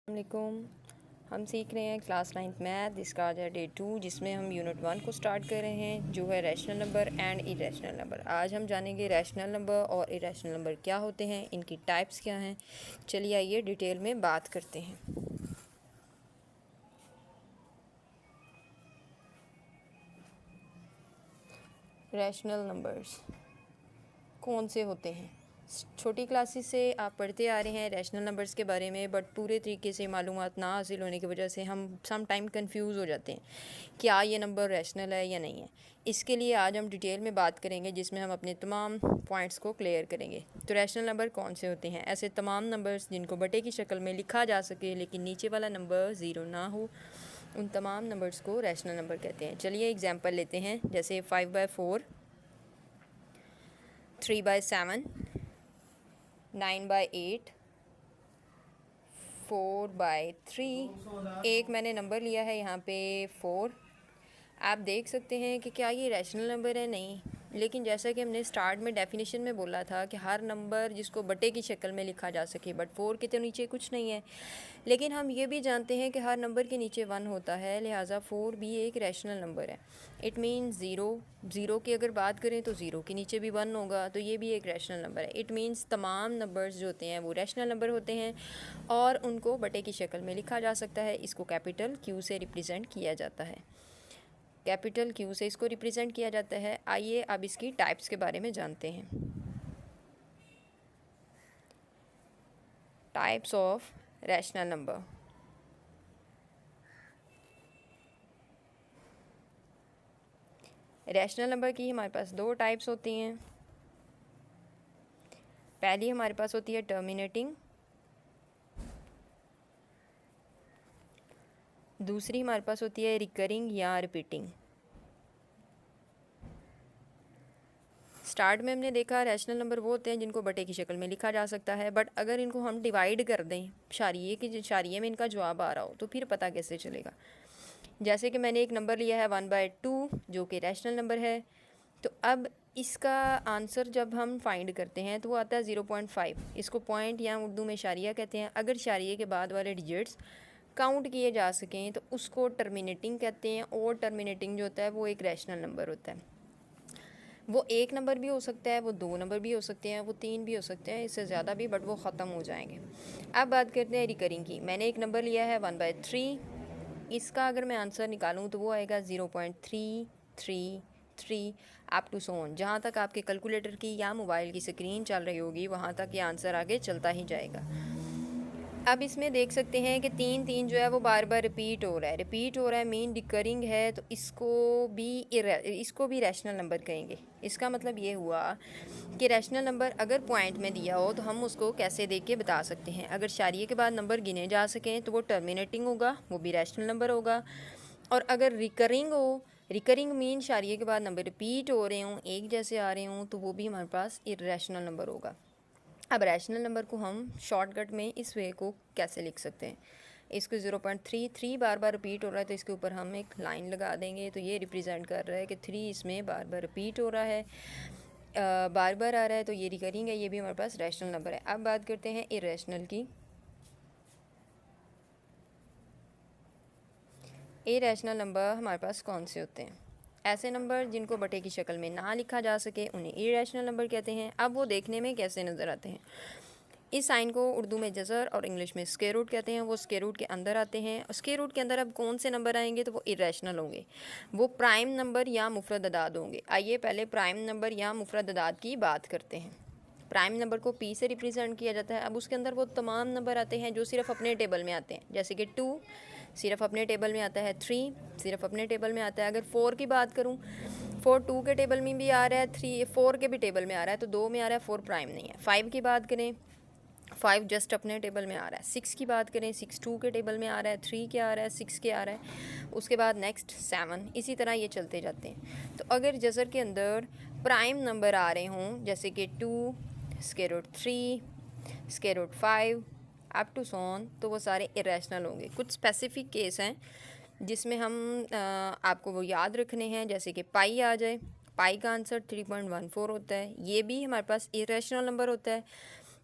अस्सलामुअलैकुम। हम सीख रहे हैं क्लास 9th मैथ। इसका आज है डे 2, जिसमें हम यूनिट 1 को स्टार्ट कर रहे हैं, जो है rational number and irrational number. आज हम जानेंगे रैशनल नंबर और इरेशनल नंबर क्या होते हैं, इनकी टाइप्स क्या हैं। चलिए आइए डिटेल में बात करते हैं। रैशनल नंबर्स कौन से होते हैं? छोटी क्लासेस से आप पढ़ते आ रहे हैं रैशनल नंबर्स के बारे में, बट पूरे तरीके से मालूमात ना हासिल होने की वजह से हम सम टाइम कंफ्यूज हो जाते हैं क्या ये नंबर रैशनल है या नहीं है। इसके लिए आज हम डिटेल में बात करेंगे, जिसमें हम अपने तमाम पॉइंट्स को क्लियर करेंगे। तो रैशनल नंबर कौन से होते हैं? ऐसे तमाम नंबर्स जिनको बटे की शक्ल में लिखा जा सके लेकिन नीचे वाला नंबर ज़ीरो ना हो, उन तमाम नंबर्स को रैशनल नंबर कहते हैं। चलिए एग्जाम्पल लेते हैं, जैसे 5/4, 3/7, 9/8, 4/3। एक मैंने नंबर लिया है यहाँ पे 4। आप देख सकते हैं कि क्या ये रैशनल नंबर है? नहीं। लेकिन जैसा कि हमने स्टार्ट में डेफिनेशन में बोला था कि हर नंबर जिसको बटे की शक्ल में लिखा जा सके, बट 4 के तो नीचे कुछ नहीं है। लेकिन हम ये भी जानते हैं कि हर नंबर के नीचे 1 होता है, लिहाजा 4 भी एक रैशनल नंबर है। इट मीन्स ज़ीरो की अगर बात करें तो ज़ीरो के नीचे भी 1 होगा, तो ये भी एक रैशनल नंबर है। इट मीन्स तमाम नंबर्स जो होते हैं वो रैशनल नंबर होते हैं और उनको बटे की शक्ल में लिखा जा सकता है। इसको कैपिटल क्यू से रिप्रेजेंट किया जाता है। कैपिटल क्यू से इसको रिप्रेजेंट किया जाता है। आइए अब इसकी टाइप्स के बारे में जानते हैं। Types of rational number. Rational number की हमारे पास दो टाइप्स होती हैं। पहली हमारे पास होती है टर्मिनेटिंग, दूसरी हमारे पास होती है रिकरिंग या रिपीटिंग। स्टार्ट में हमने देखा रैशनल नंबर वो होते हैं जिनको बटे की शक्ल में लिखा जा सकता है, बट अगर इनको हम डिवाइड कर दें शारिये में इनका जवाब आ रहा हो तो फिर पता कैसे चलेगा। जैसे कि मैंने एक नंबर लिया है 1/2, जो कि रैशनल नंबर है। तो अब इसका आंसर जब हम फाइंड करते हैं तो वो आता है 0.5। इसको पॉइंट या उर्दू में शारिया कहते हैं। अगर शारिये के बाद वाले डिजिट्स काउंट किए जा सकें तो उसको टर्मिनेटिंग कहते हैं, और टर्मिनेटिंग जो होता है वो एक रैशनल नंबर होता है। वो एक नंबर भी हो सकता है, वो 2 नंबर भी हो सकते हैं, वो 3 भी हो सकते हैं, इससे ज़्यादा भी, बट वो ख़त्म हो जाएंगे। अब बात करते हैं रिकरिंग की। मैंने एक नंबर लिया है 1/3। इसका अगर मैं आंसर निकालूं तो वो आएगा 0.333 अप टू सोन। जहाँ तक आपके कैलकुलेटर की या मोबाइल की स्क्रीन चल रही होगी वहाँ तक ये आंसर आगे चलता ही जाएगा। अब इसमें देख सकते हैं कि 3 जो है वो बार बार रिपीट हो रहा है, मीन रिकरिंग है, तो इसको भी रैशनल नंबर कहेंगे। इसका मतलब ये हुआ कि रैशनल नंबर अगर पॉइंट में दिया हो तो हम उसको कैसे देख के बता सकते हैं। अगर शारिये के बाद नंबर गिने जा सकें तो वो टर्मिनेटिंग होगा, वो भी रैशनल नंबर होगा। और अगर रिकरिंग मीन शारिये के बाद नंबर रिपीट हो रहे हों, एक जैसे आ रहे हों, तो वो भी हमारे पास इर्रेशनल नंबर होगा। अब रैशनल नंबर को हम शॉर्टकट में इस वे को कैसे लिख सकते हैं? इसको 0.33 बार बार रिपीट हो रहा है तो इसके ऊपर हम एक लाइन लगा देंगे, तो ये रिप्रेजेंट कर रहा है कि 3 इसमें बार बार रिपीट हो रहा है, बार बार आ रहा है, तो ये रिकरिंग है, ये भी हमारे पास रैशनल नंबर है। अब बात करते हैं इरेशनल की। इरेशनल नंबर हमारे पास कौन से होते हैं? ऐसे नंबर जिनको बटे की शक्ल में ना लिखा जा सके उन्हें इरेशनल नंबर कहते हैं। अब वो देखने में कैसे नज़र आते हैं? इस साइन को उर्दू में जज़र और इंग्लिश में स्क्वायर रूट कहते हैं। वो स्क्वायर रूट के अंदर आते हैं। स्क्वायर रूट के अंदर अब कौन से नंबर आएंगे? तो वो इरेशनल होंगे, वो प्राइम नंबर या मुफरद अदाद होंगे। आइए पहले प्राइम नंबर या मुफरद अदाद की बात करते हैं। प्राइम नंबर को पी से रिप्रेजेंट किया जाता है। अब उसके अंदर वो तमाम नंबर आते हैं जो सिर्फ अपने टेबल में आते हैं, जैसे कि 2 सिर्फ अपने टेबल में आता है, 3 सिर्फ अपने टेबल में आता है। अगर 4 की बात करूँ, 4 2 के टेबल में भी आ रहा है, 3 4 के भी टेबल में आ रहा है, तो 2 में आ रहा है, 4 प्राइम नहीं है। 5 की बात करें, 5 जस्ट अपने टेबल में आ रहा है। 6 की बात करें, 6 2 के टेबल में आ रहा है, 3 के आ रहा है, 6 के आ रहा है। उसके बाद नेक्स्ट 7, इसी तरह ये चलते जाते हैं। तो अगर जज़र के अंदर प्राइम नंबर आ रहे हों, जैसे कि 2 square root 3 square root 5 up to so on, तो वो सारे इरेशनल होंगे। कुछ स्पेसिफिक केस हैं जिसमें हम आपको वो याद रखने हैं, जैसे कि पाई आ जाए, पाई का आंसर 3.14 होता है, ये भी हमारे पास इरेशनल नंबर होता है।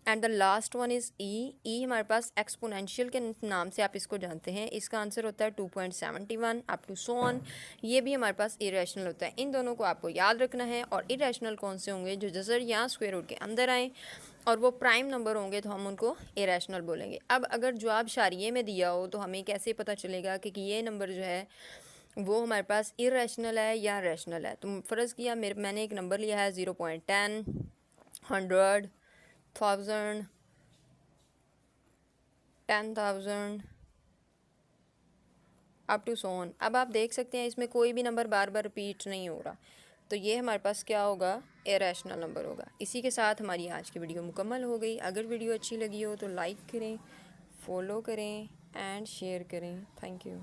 And the last one is E. E हमारे पास एक्सपोनेंशियल के नाम से आप इसको जानते हैं, इसका आंसर होता है 2.71 अप टू सो ऑन। ये भी हमारे पास इरेशनल होता है। इन दोनों को आपको याद रखना है। और इरेशनल कौन से होंगे? जो जज़र या स्क्वायर रूट के अंदर आए और वो प्राइम नंबर होंगे तो हम उनको इरेशनल बोलेंगे। अब अगर जवाब शारिये में दिया हो तो हमें कैसे पता चलेगा कि ये नंबर जो है वो हमारे पास इरेशनल है या रैशनल है? तो फ़र्ज़ किया मैंने एक नंबर लिया है 0.10, 100, 1000, 10,000 अप टू सो ऑन। अब आप देख सकते हैं इसमें कोई भी नंबर बार बार रिपीट नहीं हो रहा, तो ये हमारे पास क्या होगा? इरेशनल नंबर होगा। इसी के साथ हमारी आज की वीडियो मुकम्मल हो गई। अगर वीडियो अच्छी लगी हो तो लाइक करें, फॉलो करें एंड शेयर करें। Thank you.